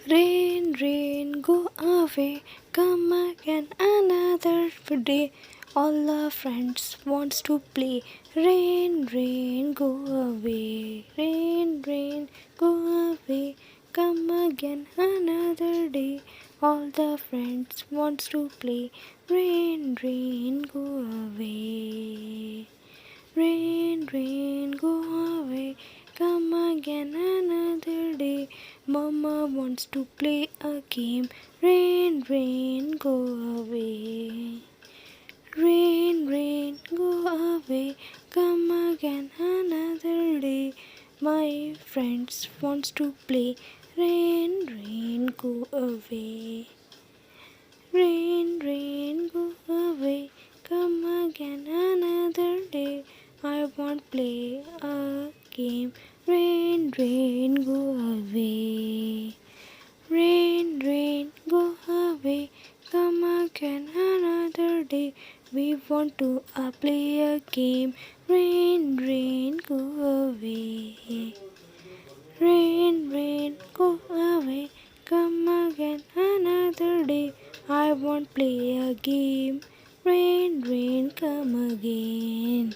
Rain, rain, go away, come again another day. All our friends wants to play. Rain, rain, go away. Rain, rain, go away, come again another day. All the friends wants to play. Rain, rain, go away. Rain, rain, go away, come again another day. Mama wants to play a game. Rain, rain, go away. Rain, rain, go away, come again another day. My friends wants to play. Rain, rain, go away. Rain, rain, go away, come again another day. I want play a game. Rain, rain, go away. Rain, rain, go away, come again another day. We want to play a game. Rain, rain, go away. Rain, rain, go away, come again another day. I won't play a game. Rain, rain, come again.